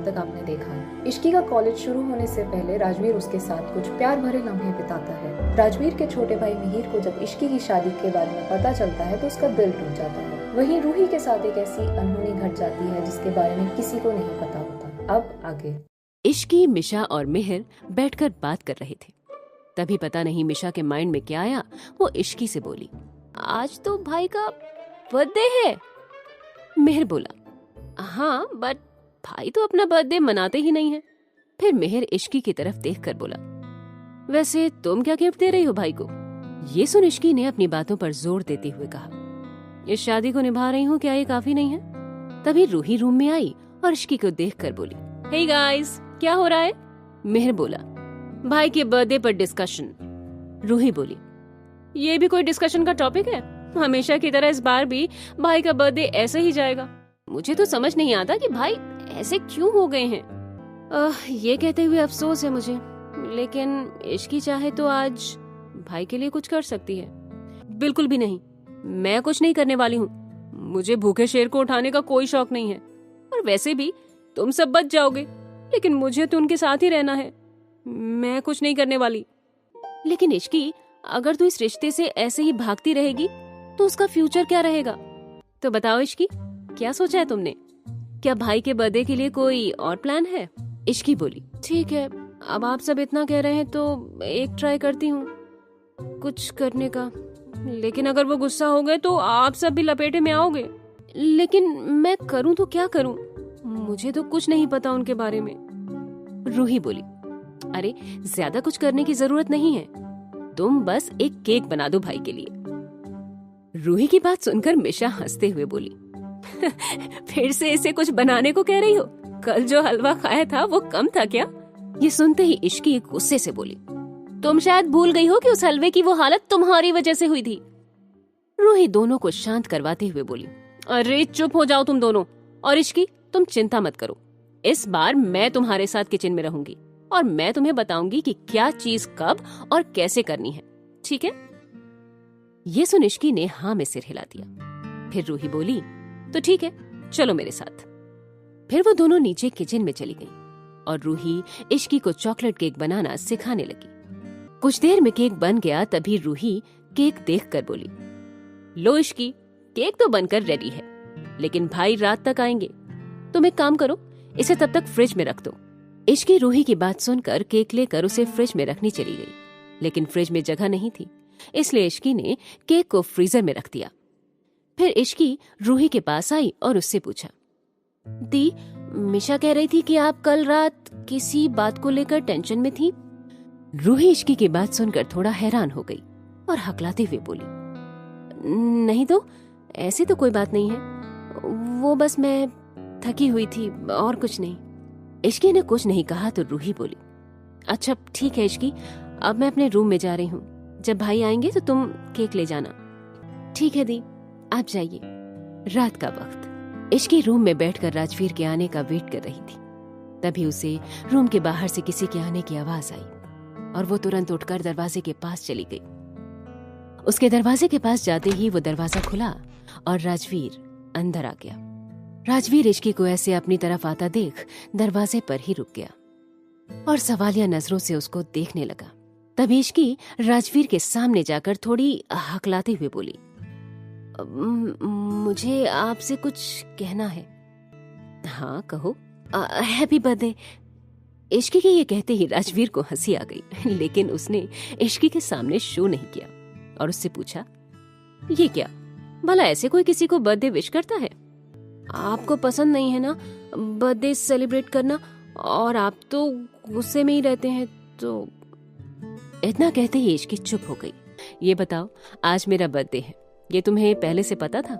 अब तक आपने देखा है। इश्की का कॉलेज शुरू होने से पहले राजवीर उसके साथ कुछ प्यार भरे लम्हे बिताता है। राजवीर के छोटे भाई मिहिर को जब इश्की की शादी के बारे में पता चलता है तो उसका दिल टूट जाता है। वहीं रूही के साथ एक ऐसी अनहोनी घट जाती है जिसके बारे में किसी को नहीं पता होता। अब आगे। इश्की, मिशा और मिहिर बैठकर बात कर रहे थे। तभी पता नहीं मिशा के माइंड में क्या आया, वो इश्की से बोली, आज तो भाई का बर्थडे है। मिहिर बोला, हाँ बट भाई तो अपना बर्थडे मनाते ही नहीं है। फिर मिहिर इश्की की तरफ देखकर बोला, वैसे तुम क्या गिफ्ट दे रही हो भाई को? ये सुन इश्की ने अपनी बातों पर जोर देते हुए कहा, इस शादी को निभा रही हूँ, क्या ये काफी नहीं है? तभी रूही रूम में आई और इश्की को देखकर बोली, हे गाइस, क्या हो रहा है? मिहिर बोला, भाई के बर्थडे पर डिस्कशन। रूही बोली, ये भी कोई डिस्कशन का टॉपिक है? हमेशा की तरह इस बार भी भाई का बर्थडे ऐसे ही जाएगा। मुझे तो समझ नहीं आता कि भाई ऐसे क्यों हो गए हैं। ये कहते हुए अफसोस है मुझे, लेकिन इश्की चाहे तो आज भाई के लिए कुछ कर सकती है। बिल्कुल भी नहीं, मैं कुछ नहीं करने वाली हूँ। मुझे भूखे शेर को उठाने का कोई शौक नहीं है। और वैसे भी तुम सब बच जाओगे, लेकिन मुझे तो उनके साथ ही रहना है। मैं कुछ नहीं करने वाली। लेकिन इश्की, अगर तू इस रिश्ते से ऐसे ही भागती रहेगी तो उसका फ्यूचर क्या रहेगा? तो बताओ इश्की, क्या सोचा है तुमने? क्या भाई के बर्थडे के लिए कोई और प्लान है? इश्की बोली, ठीक है, अब आप सब इतना कह रहे हैं तो एक ट्राई करती हूँ कुछ करने का। लेकिन अगर वो गुस्सा हो गए तो आप सब भी लपेटे में आओगे। लेकिन मैं करूँ तो क्या करूँ? मुझे तो कुछ नहीं पता उनके बारे में। रूही बोली, अरे ज्यादा कुछ करने की जरूरत नहीं है, तुम बस एक केक बना दो भाई के लिए। रूही की बात सुनकर मिशा हंसते हुए बोली, फिर से इसे कुछ बनाने को कह रही हो? कल जो हलवा खाया था वो कम था क्या? ये सुनते ही इश्की गुस्से से बोली, तुम शायद भूल गई हो कि उस हलवे की वो हालत तुम्हारी वजह से हुई थी। रूही दोनों को शांत करवाते हुए बोली, अरे चुप हो जाओ तुम दोनों। और इश्की, तुम चिंता मत करो, इस बार मैं तुम्हारे साथ किचन में रहूंगी और मैं तुम्हें बताऊंगी कि क्या चीज कब और कैसे करनी है, ठीक है? ये सुन इश्की ने हाँ में सिर हिला दिया। फिर रूही बोली, तो ठीक है, चलो मेरे साथ। फिर वो दोनों नीचे किचन में चली गईं और रूही इश्की को चॉकलेट केक बनाना सिखाने लगी। कुछ देर में केक बन गया। तभी रूही केक देखकर बोली, लो इश्की, केक तो बनकर रेडी है, लेकिन भाई रात तक आएंगे। तुम एक काम करो, इसे तब तक फ्रिज में रख दो। इश्की रूही की बात सुनकर केक लेकर उसे फ्रिज में रखनी चली गई, लेकिन फ्रिज में जगह नहीं थी, इसलिए इश्की ने केक को फ्रीजर में रख दिया। फिर इश्की रूही के पास आई और उससे पूछा, दी, मिशा कह रही थी कि आप कल रात किसी बात को लेकर टेंशन में थी। रूही इश्की की बात सुनकर थोड़ा हैरान हो गई और हकलाते हुए बोली, नहीं तो ऐसी तो कोई बात नहीं है, वो बस मैं थकी हुई थी और कुछ नहीं। इश्की ने कुछ नहीं कहा तो रूही बोली, अच्छा ठीक है इश्की, अब मैं अपने रूम में जा रही हूँ, जब भाई आएंगे तो तुम केक ले जाना। ठीक है दी, आप जाइए। रात का वक्त इश्की रूम में बैठकर राजवीर के आने का वेट कर रही थी। तभी उसे रूम के बाहर से किसी के आने की आवाज आई और वो तुरंत उठकर दरवाजे के पास चली गई। उसके दरवाजे के पास जाते ही वो दरवाजा खुला और राजवीर अंदर आ गया। राजवीर इश्की को ऐसे अपनी तरफ आता देख दरवाजे पर ही रुक गया और सवालिया नजरों से उसको देखने लगा। तभी इश्की राजवीर के सामने जाकर थोड़ी हकलाते हुए बोली, मुझे आपसे कुछ कहना है। हाँ कहो। Happy birthday. इश्की के ये कहते ही राजवीर को हंसी आ गई, लेकिन उसने इश्की के सामने शो नहीं किया और उससे पूछा, ये क्या भला ऐसे कोई किसी को बर्थडे विश करता है? आपको पसंद नहीं है ना बर्थडे सेलिब्रेट करना, और आप तो गुस्से में ही रहते हैं तो। इतना कहते ही इश्की चुप हो गई। ये बताओ, आज मेरा बर्थडे है, ये तुम्हें पहले से पता था?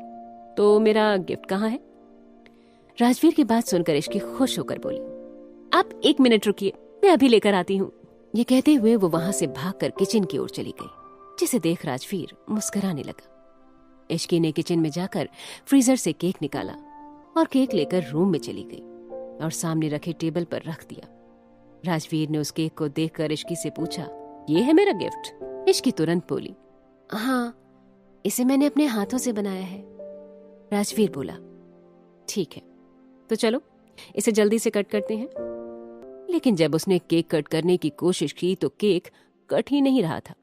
तो मेरा गिफ्ट कहाँ है? राजवीर की बात सुनकर इश्की खुश होकर बोली, आप 1 मिनट रुकिए, मैं अभी लेकर आती हूँ। ये कहते हुए वो वहां से भागकर किचन की ओर चली गई, जिसे देख राजवीर मुस्कुराने लगा। इश्की ने किचन में जाकर फ्रीजर से केक निकाला और केक लेकर रूम में चली गई और सामने रखे टेबल पर रख दिया। राजवीर ने उस केक को देखकर इश्की से पूछा, ये है मेरा गिफ्ट? इश्की तुरंत बोली, हाँ, इसे मैंने अपने हाथों से बनाया है। राजवीर बोला, ठीक है, तो चलो इसे जल्दी से कट करते हैं। लेकिन जब उसने केक कट करने की कोशिश की तो केक कट ही नहीं रहा था।